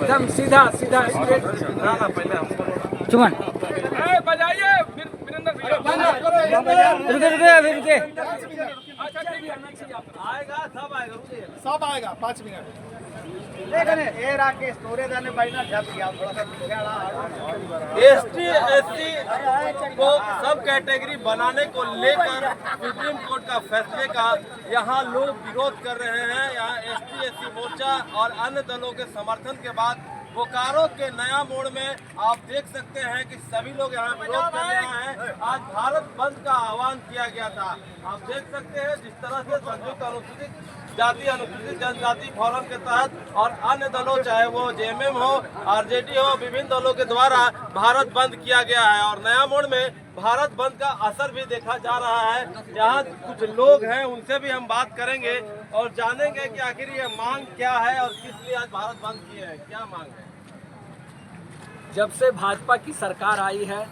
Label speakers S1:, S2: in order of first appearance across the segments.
S1: एकदम सीधा सीधा स्ट्रेट।
S2: चुमन
S1: बजाइए फिर
S2: रुके।
S1: आएगा सब आएगा,
S3: सब आएगा 5 मिनट।
S4: एसटी एससी को सब कैटेगरी बनाने को लेकर सुप्रीम कोर्ट का फैसले का यहाँ लोग विरोध कर रहे हैं। यहाँ एसटी एससी मोर्चा और अन्य दलों के समर्थन के बाद बोकारो के नया मोड़ में आप देख सकते हैं कि सभी लोग यहाँ विरोध कर रहे हैं। आज भारत बंद का आह्वान किया गया था। आप देख सकते हैं जिस तरह से संयुक्त अनुसूचित जाति अनुसूचित जनजाति फोरम के तहत और अन्य दलों चाहे वो जेएमएम हो, आरजेडी हो, विभिन्न दलों के द्वारा भारत बंद किया गया है। और नया मोड़ में भारत बंद का असर भी देखा जा रहा है। यहाँ कुछ लोग हैं, उनसे भी हम बात करेंगे और जानेंगे कि आखिर ये मांग क्या है और किस लिए आज भारत बंद किए हैं, क्या मांग है।
S1: जब से भाजपा की सरकार आई है,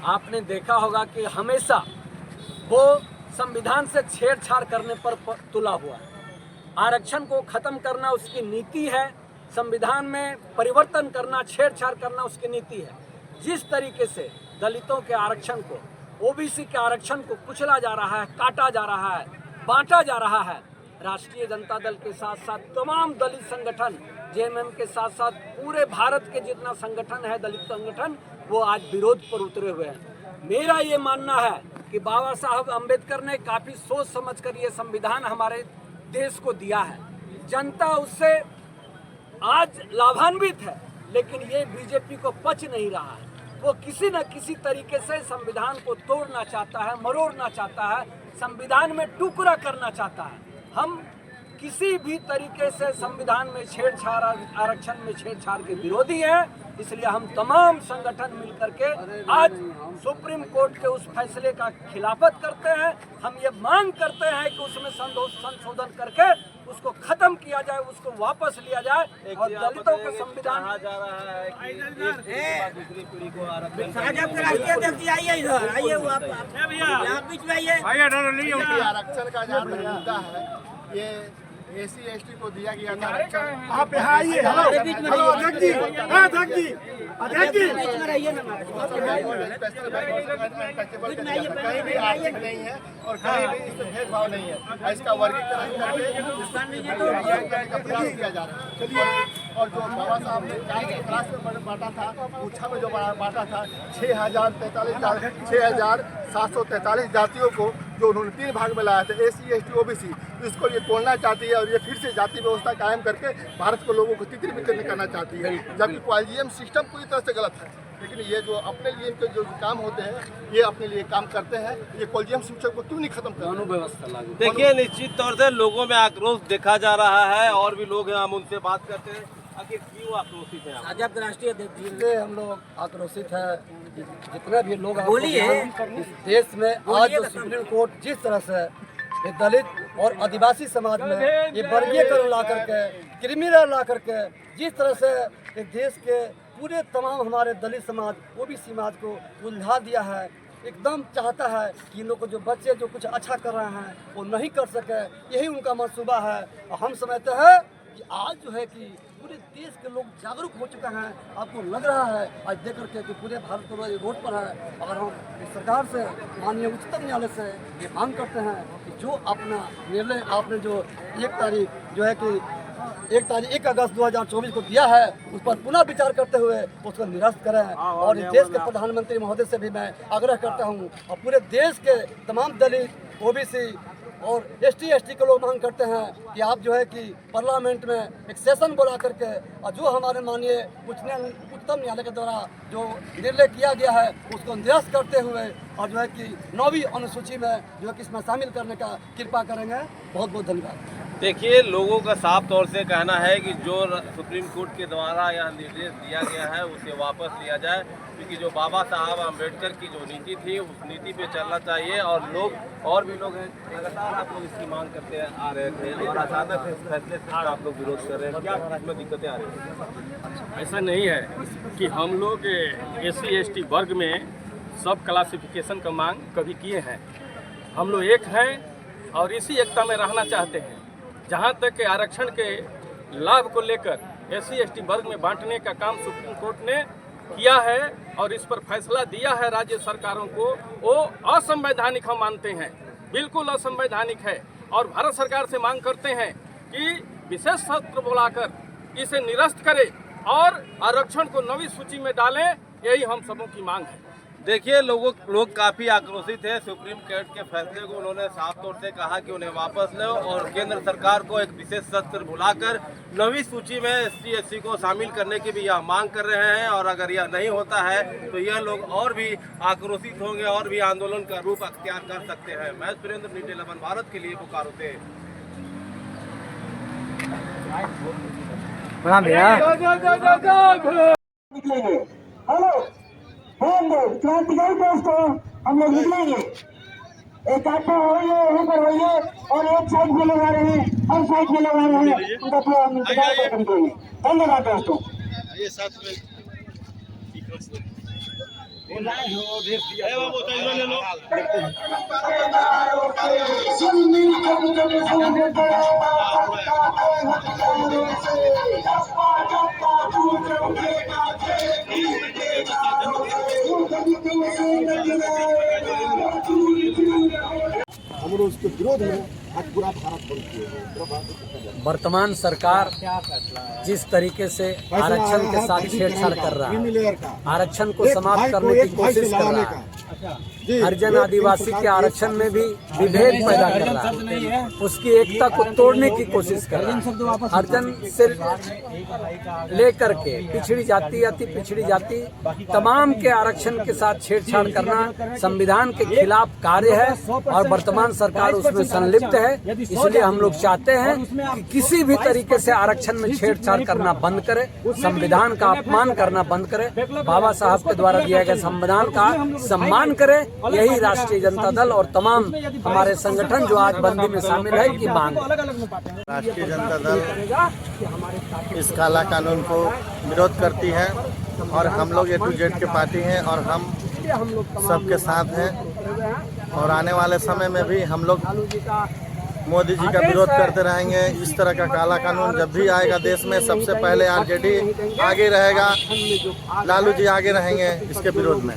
S1: आपने देखा होगा कि हमेशा वो संविधान से छेड़छाड़ करने पर तुला हुआ है। आरक्षण को खत्म करना उसकी नीति है, संविधान में परिवर्तन करना, छेड़छाड़ करना उसकी नीति है। जिस तरीके से दलितों के आरक्षण को, ओबीसी के आरक्षण को कुचला जा रहा है, काटा जा रहा है, बांटा जा रहा है, राष्ट्रीय जनता दल के साथ साथ तमाम दलित संगठन, जेएमएम के साथ साथ पूरे भारत के जितना संगठन है दलित संगठन, वो आज विरोध पर उतरे हुए हैं। मेरा ये मानना है कि बाबा साहब अम्बेडकर ने काफ़ी सोच समझकर ये संविधान हमारे देश को दिया है। जनता उससे आज लाभान्वित है, लेकिन ये बीजेपी को पच नहीं रहा है। वो किसी न किसी तरीके से संविधान को तोड़ना चाहता है, मरोड़ना चाहता है, संविधान में टुकड़ा करना चाहता है। हम किसी भी तरीके से संविधान में छेड़छाड़, आरक्षण में छेड़छाड़ के विरोधी हैं। इसलिए हम तमाम संगठन मिलकर के आज सुप्रीम कोर्ट के उस फैसले का खिलाफत करते हैं। हम ये मांग करते हैं कि उसमें संशोधन करके उसको खत्म किया जाए, उसको वापस लिया जाए और दलितों के संविधान
S4: कहा जा रहा है कि दूसरी पीढ़ी को आरक्षण
S3: आरक्षण का जहाँ तक मुद्दा है, ये एसी एसटी को दिया गया था।
S2: आप यहाँ आइए। हेलो अध्यक्ष जी, अध्यक्ष जी, अध्यक्ष जी,
S3: कहीं भी आर्थिक नहीं है और कहीं भी इसमें भेदभाव नहीं है। इसका वर्गीकरण करके का प्रयास किया जा रहा है। और जो बाबा साहब ने क्लास में बांटा था, ऊँचा में जो बांटा था 6,743 जातियों को, जो उन्होंने 3 भाग में लाया था, एसी एसटी ओबीसी, इसको ये तोड़ना चाहती है और ये फिर से जाति व्यवस्था कायम करके भारत को लोगों को तितर-बितर करना चाहती है। जबकि कॉलेजियम सिस्टम पूरी तरह से गलत है, लेकिन ये जो अपने लिए इनके जो काम होते हैं, ये अपने लिए काम करते हैं। ये कॉलेजियम सिस्टम को क्यों नहीं खत्म करते?
S1: व्यवस्था लागू।
S4: देखिए, निश्चित तौर से लोगों में आक्रोश देखा जा रहा है और भी लोग हैं, हम उनसे बात करते हैं। आखिर क्यों आक्रोशित है?
S2: राष्ट्रीय अध्यक्ष हम लोग आक्रोशित है। जितने भी लोग बोलिए इस देश में आज जो सुप्रीम कोर्ट जिस तरह से ये दलित और आदिवासी समाज में ये वर्गीकरण ला करके, क्रिमिनल ला करके, जिस तरह से ये देश के पूरे तमाम हमारे दलित समाज, ओबीसी समाज को उलझा दिया है, एकदम चाहता है कि इन लोग को जो बच्चे जो कुछ अच्छा कर रहे हैं वो नहीं कर सके, यही उनका मंसूबा है। और हम समझते हैं कि आज जो है कि पूरे देश के लोग जागरूक हो चुके हैं। आपको लग रहा है आज देख करके कि पूरे भारत को रोड पर है। अगर हम सरकार से, माननीय उच्चतम न्यायालय से ये मांग करते हैं कि जो अपना निर्णय आपने जो 1 तारीख जो है कि 1 अगस्त 2024 को दिया है, उस पर पुनः विचार करते हुए उसको निरस्त करें। और इस देश के प्रधानमंत्री महोदय से भी मैं आग्रह करता हूँ और पूरे देश के तमाम दलित, ओबीसी और एसटी के लोग मांग करते हैं कि आप जो है कि पार्लियामेंट में एक सेशन बुला करके और जो हमारे माननीय उच्चतम न्यायालय के द्वारा जो निर्णय किया गया है उसको निरस्त करते हुए और जो है कि 9वीं अनुसूची में जो है कि इसमें शामिल करने का कृपा करेंगे। बहुत बहुत धन्यवाद।
S4: देखिए, लोगों का साफ तौर से कहना है कि जो सुप्रीम कोर्ट के द्वारा यह निर्देश दिया गया है उसे वापस लिया जाए, क्योंकि जो बाबा साहब अम्बेडकर की जो नीति थी उस नीति पे चलना चाहिए। और लोग और भी लोग हैं, लगातार आप लोग इसकी मांग करते आ रहे थे और अचानक इस फैसले से आप लोग विरोध कर रहे हैं, क्या इसमें दिक्कतें आ रही हैं?
S5: ऐसा नहीं है कि हम लोग एससी एसटी वर्ग में सब क्लासिफिकेशन का मांग कभी किए हैं। हम लोग एक हैं और इसी एकता में रहना चाहते हैं। जहाँ तक के आरक्षण के लाभ को लेकर SC/ST वर्ग में बांटने का काम सुप्रीम कोर्ट ने किया है और इस पर फैसला दिया है राज्य सरकारों को, वो असंवैधानिक हम मानते हैं, बिल्कुल असंवैधानिक है। और भारत सरकार से मांग करते हैं कि विशेष सत्र बुलाकर इसे निरस्त करे और आरक्षण को नवी सूची में डालें, यही हम सबों की मांग है।
S4: देखिए, लोग काफ़ी आक्रोशित है। सुप्रीम कोर्ट के फैसले को उन्होंने साफ तौर से कहा कि उन्हें वापस लो और केंद्र सरकार को एक विशेष सत्र बुलाकर नवी सूची में ST/SC को शामिल करने की भी यह मांग कर रहे हैं। और अगर यह नहीं होता है तो यह लोग और भी आक्रोशित होंगे और भी आंदोलन का रूप अख्तियार कर सकते हैं। मैं सुरेंद्र नीटे लवन भारत के लिए बोकारो से।
S6: हेलो क्रांतिकारी दोस्तों, हम लोग निकलेंगे, एक आटा होइए, यहीं पर होइए और एक साइड में लगा रहे हैं, हर साइड में लगा रहे हैं, उनका पूरा हम इंतजार करके निकलेंगे। धन्यवाद दोस्तों।
S3: हम उसके विरोध में आज पूरा भारत बंद किए।
S1: वर्तमान सरकार जिस तरीके से आरक्षण के साथ छेड़छाड़ कर रहा है, आरक्षण को समाप्त करने की कोशिश कर रहा है, हरिजन आदिवासी के आरक्षण में भी विभेद पैदा कर रहा है, उसकी एकता को तोड़ने की कोशिश कर रहा है। हरिजन से लेकर के पिछड़ी जाति, अति पिछड़ी जाति, तमाम के आरक्षण के साथ छेड़छाड़ करना संविधान के खिलाफ कार्य है और वर्तमान सरकार उसमें संलिप्त है। इसलिए हम लोग चाहते हैं कि किसी भी तरीके से आरक्षण में छेड़छाड़ करना बंद करे, संविधान का अपमान करना बंद करे, बाबा साहब के द्वारा दिया गया संविधान का सम्मान करे। यही राष्ट्रीय जनता दल और तमाम हमारे संगठन जो आज बंदी में शामिल है की मांग।
S7: राष्ट्रीय जनता दल इस काला कानून को विरोध करती है और हम लोग A to Z के पार्टी हैं और हम सबके साथ हैं और आने वाले समय में भी हम लोग मोदी जी का विरोध करते रहेंगे। इस तरह का काला कानून जब भी आएगा देश में, सबसे पहले RJD आगे रहेगा, लालू जी आगे रहेंगे इसके विरोध में।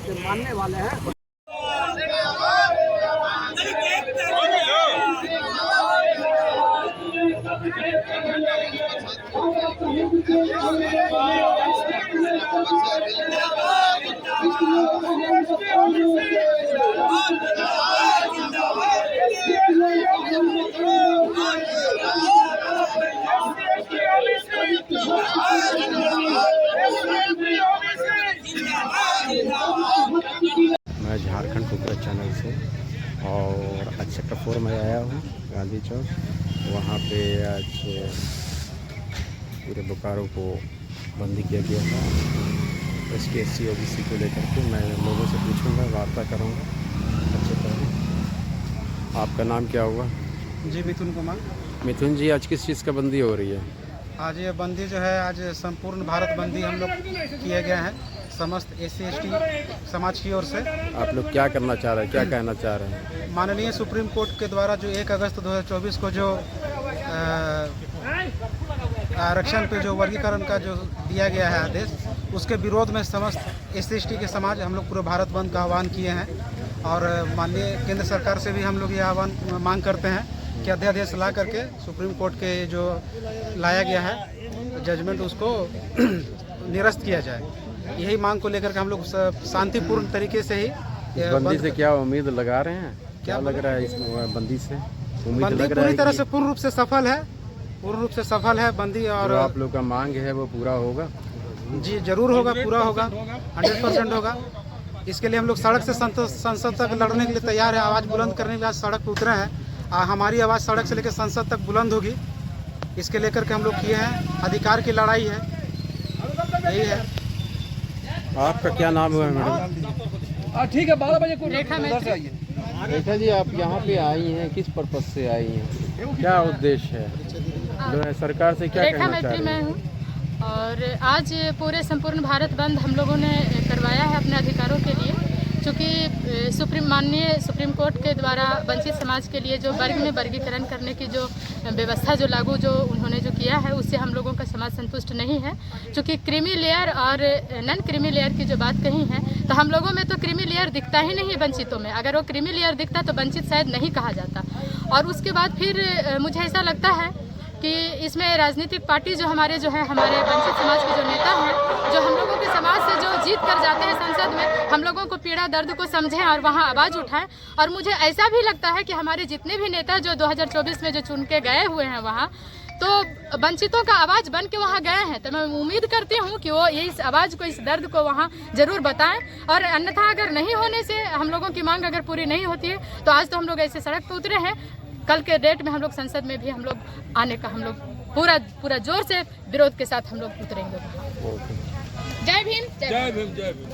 S8: मैं झारखंड कुकरा चैनल से और आज सेक्टर 4 में आया हूँ, गांधी चौक। वहाँ पे आज पूरे बोकारो को बंदी किया गया है ST/SC OBC को लेकर के। मैं लोगों से पूछूंगा, वार्ता करूँगा। सबसे पहले आपका नाम क्या होगा?
S9: जी मिथुन कुमार।
S8: मिथुन जी, आज किस चीज़ का बंदी हो रही है?
S9: आज ये बंदी जो है, आज संपूर्ण भारत बंदी हम लोग किए गए हैं समस्त SC/ST समाज की ओर से।
S8: आप लोग क्या करना चाह रहे हैं, क्या कहना चाह रहे हैं?
S9: माननीय सुप्रीम कोर्ट के द्वारा जो 1 अगस्त 2024 को जो आरक्षण पे जो वर्गीकरण का जो दिया गया है आदेश, उसके विरोध में समस्त SC/ST के समाज हम लोग पूरे भारत बंद का आह्वान किए हैं। और माननीय केंद्र सरकार से भी हम लोग ये आह्वान मांग करते हैं कि अध्यादेश ला करके सुप्रीम कोर्ट के जो लाया गया है जजमेंट, उसको निरस्त किया जाए। यही मांग को लेकर के हम लोग शांतिपूर्ण तरीके से ही
S8: बंदी से क्या उम्मीद लगा रहे हैं? क्या लग रहा है इस बंदी से? उम्मीद
S9: बंदी
S8: लग रहा
S9: पूरी
S8: है
S9: तरह से पूर्ण रूप से सफल है, पूर्ण रूप से सफल है बंदी। और
S8: जो आप लोग का मांग है वो पूरा होगा?
S9: जी जरूर होगा, पूरा होगा, 100% होगा। इसके लिए हम लोग सड़क से संसद तक लड़ने के लिए तैयार है, आवाज़ बुलंद करने के लिए आज सड़क पर उतरे हैं। हमारी आवाज़ सड़क से लेकर संसद तक बुलंद होगी, इसके लेकर के हम लोग किए हैं। अधिकार की लड़ाई है, यही है।
S8: आपका क्या नाम हुआ मैडम?
S9: ठीक है, 12 बजे को
S8: रेखा जी, आप यहाँ पे आई हैं, किस पर्पज से आई हैं, क्या उद्देश्य है, जो है सरकार से क्या कहना चाह रही हैं?
S10: और आज पूरे संपूर्ण भारत बंद हम लोगों ने करवाया है अपने अधिकारों के लिए। चूँकि माननीय सुप्रीम कोर्ट के द्वारा वंचित समाज के लिए जो वर्ग में वर्गीकरण करने की जो व्यवस्था जो लागू जो उन्होंने जो किया है उससे हम लोगों का समाज संतुष्ट नहीं है। चूँकि क्रीमी लेयर और नॉन क्रीमी लेयर की जो बात कही है तो हम लोगों में तो क्रीमी लेयर दिखता ही नहीं है वंचितों में। अगर वो क्रीमी लेयर दिखता तो वंचित शायद नहीं कहा जाता। और उसके बाद फिर मुझे ऐसा लगता है कि इसमें राजनीतिक पार्टी जो हमारे वंचित समाज के जो नेता हैं, जो हम लोगों के समाज से जो जीत कर जाते हैं संसद में, हम लोगों को पीड़ा दर्द को समझें और वहां आवाज़ उठाएं। और मुझे ऐसा भी लगता है कि हमारे जितने भी नेता जो 2024 में जो चुन के गए हुए हैं वहाँ, तो वंचितों का आवाज़ बन के वहाँ गए हैं। तो मैं उम्मीद करती हूँ कि वो इस आवाज़ को, इस दर्द को वहाँ ज़रूर बताएं। और अन्यथा अगर नहीं होने से हम लोगों की मांग अगर पूरी नहीं होती है तो आज तो हम लोग ऐसे सड़क पर उतरे हैं, कल के डेट में हम लोग संसद में भी हम लोग आने का हम लोग पूरा जोर से विरोध के साथ हम लोग उतरेंगे। जय भीम, जय भीम, जय भीम।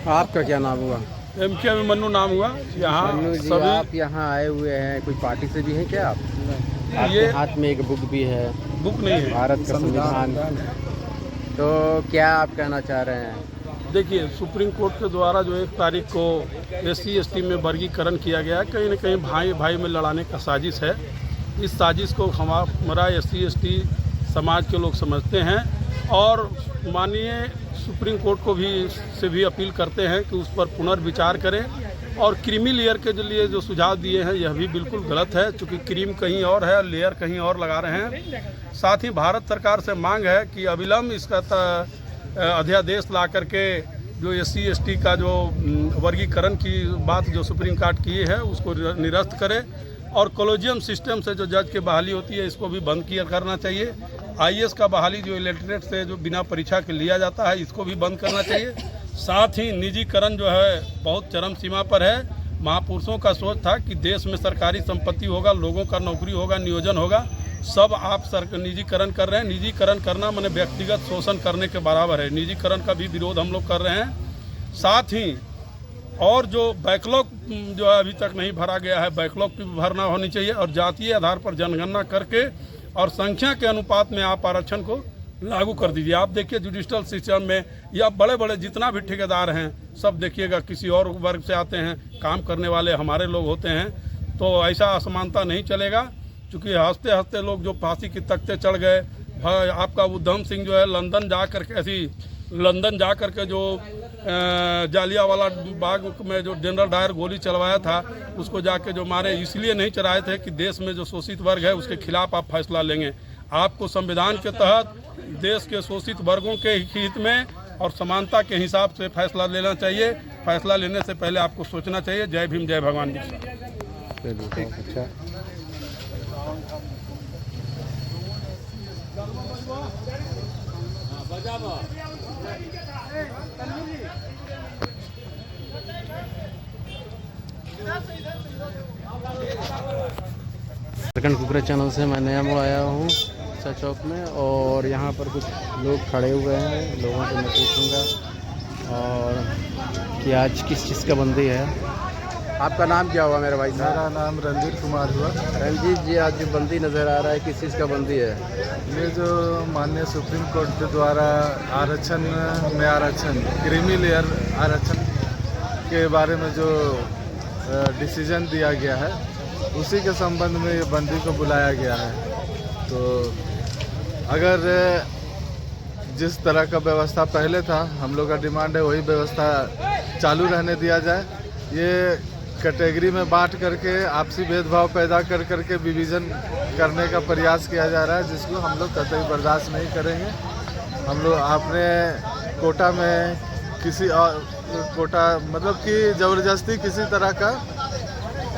S8: आपका क्या नाम हुआ?
S11: MK में मन्नू नाम हुआ। यहाँ
S8: सभी आप यहाँ आए हुए हैं, कोई पार्टी से भी हैं क्या आप? आपके हाथ में एक बुक भी है।
S11: बुक नहीं है,
S8: भारत का संविधान। तो क्या आप कहना चाह रहे हैं?
S11: देखिए, सुप्रीम कोर्ट के द्वारा जो 1 तारीख को SC ST में वर्गीकरण किया गया है, कहीं न कहीं भाई भाई में लड़ाने का साजिश है। इस साजिश को हमारा SC ST समाज के लोग समझते हैं और माननीय सुप्रीम कोर्ट को भी अपील करते हैं कि उस पर पुनर्विचार करें। और क्रीमी लेयर के लिए जो सुझाव दिए हैं यह भी बिल्कुल गलत है, चूँकि क्रीम कहीं और है, लेयर कहीं और लगा रहे हैं। साथ ही भारत सरकार से मांग है कि अविलंब इसका अध्यादेश ला करके जो SC ST का जो वर्गीकरण की बात जो सुप्रीम कोर्ट की है उसको निरस्त करे। और कॉलेजियम सिस्टम से जो जज की बहाली होती है इसको भी बंद करना चाहिए। IAS का बहाली जो इलेक्ट्रेट से जो बिना परीक्षा के लिया जाता है इसको भी बंद करना चाहिए। साथ ही निजीकरण जो है बहुत चरम सीमा पर है। महापुरुषों का सोच था कि देश में सरकारी संपत्ति होगा, लोगों का नौकरी होगा, नियोजन होगा, सब आप निजीकरण कर रहे हैं। निजीकरण करना माने व्यक्तिगत शोषण करने के बराबर है। निजीकरण का भी विरोध हम लोग कर रहे हैं। साथ ही और जो बैकलॉग जो है अभी तक नहीं भरा गया है, बैकलॉग भी भरना होनी चाहिए। और जातीय आधार पर जनगणना करके और संख्या के अनुपात में आप आरक्षण को लागू कर दीजिए। आप देखिए जुडिशल सिस्टम में या बड़े बड़े जितना भी ठेकेदार हैं सब देखिएगा किसी और वर्ग से आते हैं, काम करने वाले हमारे लोग होते हैं। तो ऐसा असमानता नहीं चलेगा, क्योंकि हंसते हंसते लोग जो फांसी की तख्ते चढ़ गए। आपका उधम सिंह जो है लंदन जा करके जो जालियावाला बाग में जो जनरल डायर गोली चलवाया था उसको जाके जो मारे, इसलिए नहीं चलाए थे कि देश में जो शोषित वर्ग है उसके खिलाफ आप फैसला लेंगे। आपको संविधान के तहत देश के शोषित वर्गों के हित में और समानता के हिसाब से फैसला लेना चाहिए। फैसला लेने से पहले आपको सोचना चाहिए। जय भीम, जय भगवान जी।
S8: अच्छा, झारखंड कुकरा चैनल से मैं नया मोड़ आया हूँ चौक में, और यहाँ पर कुछ लोग खड़े हुए हैं। लोगों से मैं पूछूंगा और कि आज किस चीज़ का बंदी है। आपका नाम क्या हुआ मेरे भाई साहब?
S3: मेरा नाम रणजीत कुमार हुआ।
S8: रंजीत जी, आज जो बंदी नज़र आ रहा है किस चीज़ का बंदी है?
S3: ये जो माननीय सुप्रीम कोर्ट के द्वारा आरक्षण में आरक्षण, क्रीमी लेयर आरक्षण के बारे में जो डिसीजन दिया गया है उसी के संबंध में ये बंदी को बुलाया गया है। तो अगर जिस तरह का व्यवस्था पहले था, हम लोग का डिमांड है वही व्यवस्था चालू रहने दिया जाए। ये कैटेगरी में बांट करके आपसी भेदभाव पैदा कर करके विभाजन करने का प्रयास किया जा रहा है, जिसको हम लोग कतई बर्दाश्त नहीं करेंगे। हम लोग अपने कोटा में किसी और कोटा मतलब कि ज़बरदस्ती किसी तरह का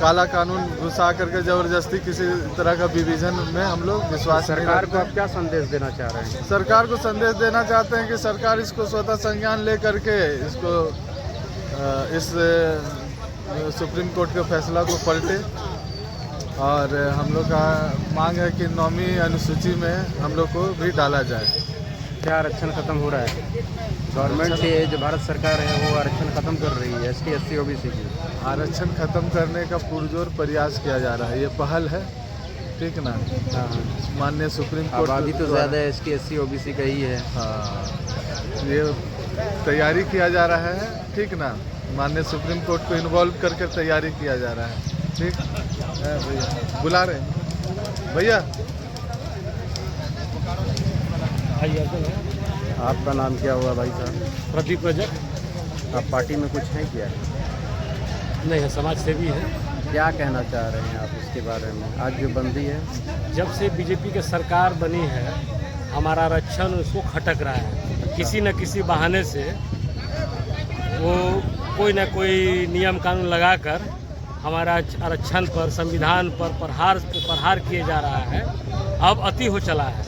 S3: काला कानून घुसा करके ज़बरदस्ती किसी तरह का विभाजन में हम लोग विश्वास नहीं
S8: सरकार
S3: रखते
S8: को आप क्या संदेश देना चाह रहे हैं?
S3: सरकार को संदेश देना चाहते हैं कि सरकार इसको स्वतः संज्ञान ले करके इसको इस सुप्रीम कोर्ट के फैसला को पलटे। और हम लोग का मांग है कि 9वीं अनुसूची में हम लोग को भी डाला जाए।
S8: क्या आरक्षण खत्म हो रहा है? गवर्नमेंट से जो भारत सरकार है वो आरक्षण खत्म कर रही है ST SC OBC की।
S3: आरक्षण खत्म करने का पुरजोर प्रयास किया जा रहा है। ये पहल है
S7: ठीक ना।
S8: हाँ
S7: माननीय सुप्रीम कोर्ट
S8: आबादी तो ज़्यादा है, ST SC OBC का ही है।
S7: हाँ, ये तैयारी किया जा रहा है, ठीक ना। माननीय सुप्रीम कोर्ट को इन्वॉल्व करके तैयारी किया जा रहा है, ठीक है भैया। बुला रहे हैं भैया।
S8: आपका नाम क्या हुआ भाई साहब?
S12: प्रदीप रजक।
S8: आप पार्टी में कुछ हैं क्या?
S12: नहीं है, समाज सेवी है।
S8: क्या कहना चाह रहे हैं आप इसके बारे में? आज जो बंदी है,
S12: जब से बीजेपी की सरकार बनी है, हमारा आरक्षण उसको खटक रहा है। किसी न किसी बहाने से वो कोई न कोई नियम कानून लगाकर हमारा आरक्षण पर, संविधान पर प्रहार किए जा रहा है। अब अति हो चला है।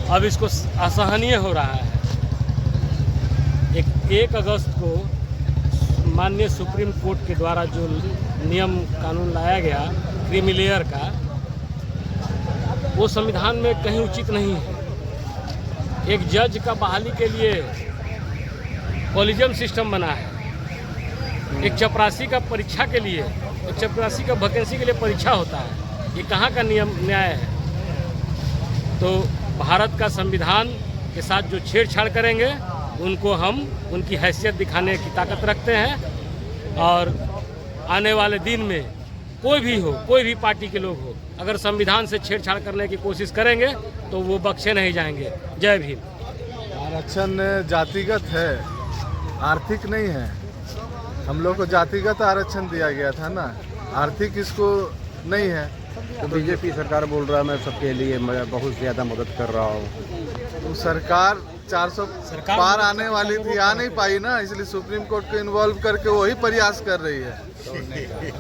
S12: अब इसको असहनीय हो रहा है। 1 अगस्त को माननीय सुप्रीम कोर्ट के द्वारा जो नियम कानून लाया गया क्रीमी लेयर का, वो संविधान में कहीं उचित नहीं है। एक जज का बहाली के लिए कॉलेजियम सिस्टम बना है। एक चपरासी का परीक्षा के लिए, एक चपरासी का वैकेंसी के लिए परीक्षा होता है। ये कहाँ का नियम न्याय है? तो भारत का संविधान के साथ जो छेड़छाड़ करेंगे उनको हम उनकी हैसियत दिखाने की ताकत रखते हैं। और आने वाले दिन में कोई भी हो, कोई भी पार्टी के लोग हो, अगर संविधान से छेड़छाड़ करने की कोशिश करेंगे तो वो बख्शे नहीं जाएंगे। जय भीम।
S7: आरक्षण जातिगत है, आर्थिक नहीं है। हम लोग को जातिगत आरक्षण दिया गया था ना, आर्थिक इसको नहीं है।
S8: तो बीजेपी सरकार बोल रहा है मैं सबके लिए मैं बहुत ज़्यादा मदद कर रहा हूँ।
S7: तो सरकार 400 पार आने वाली थी, आ नहीं पाई ना, इसलिए सुप्रीम कोर्ट को इन्वॉल्व करके वही प्रयास कर रही है।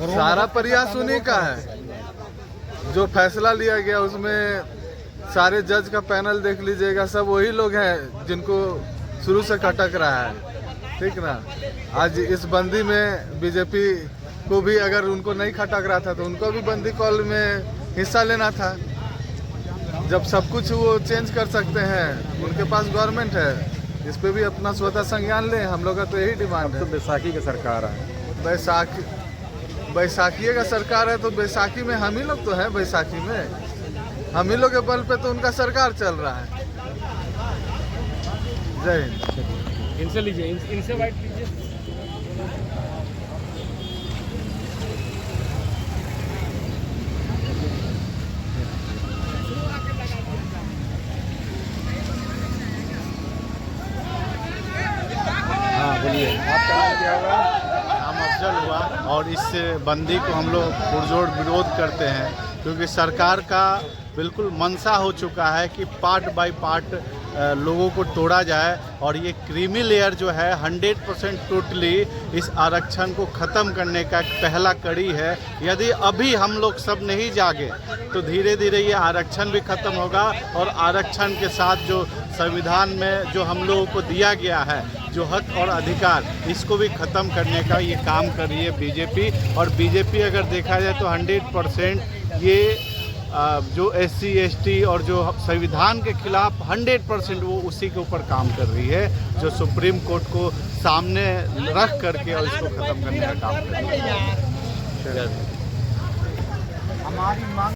S7: सारा प्रयास उन्हीं का है। जो फैसला लिया गया उसमें सारे जज का पैनल देख लीजिएगा, सब वही लोग हैं जिनको शुरू से खटक रहा है, ठीक ना। आज इस बंदी में बीजेपी को भी अगर उनको नहीं खटक रहा था तो उनको भी बंदी कॉल में हिस्सा लेना था। जब सब कुछ वो चेंज कर सकते हैं, उनके पास गवर्नमेंट है, इस पे भी अपना स्वतः संज्ञान लें। हम लोग का तो यही डिमांड है।
S8: तो बैसाखी की सरकार है,
S7: बैसाखी का सरकार है, तो बैसाखी में हम ही लोग तो हैं। बैसाखी में हम ही लोग के बल पे तो उनका सरकार चल रहा है। जय हिंद।
S12: इनसे लीजिए, इनसे बाइट लीजिए।
S8: बोलिए।
S7: आपका नाम क्या हुआ? नाम अफजल हुआ। और इस बंदी को हम लोग पुरजोर विरोध करते हैं, क्योंकि सरकार का बिल्कुल मंशा हो चुका है कि पार्ट बाय पार्ट लोगों को तोड़ा जाए। और ये क्रीमी लेयर जो है 100% टोटली इस आरक्षण को ख़त्म करने का एक पहला कड़ी है। यदि अभी हम लोग सब नहीं जागे तो धीरे धीरे ये आरक्षण भी ख़त्म होगा। और आरक्षण के साथ जो संविधान में जो हम लोगों को दिया गया है, जो हक और अधिकार, इसको भी ख़त्म करने का ये काम कर रही है बीजेपी। और बीजेपी अगर देखा जाए तो 100% ये जो SC ST और जो संविधान के खिलाफ 100% वो उसी के ऊपर काम कर रही है, जो सुप्रीम कोर्ट को सामने रख करके और इसको ख़त्म करने का काम कर रही है। हमारी मांग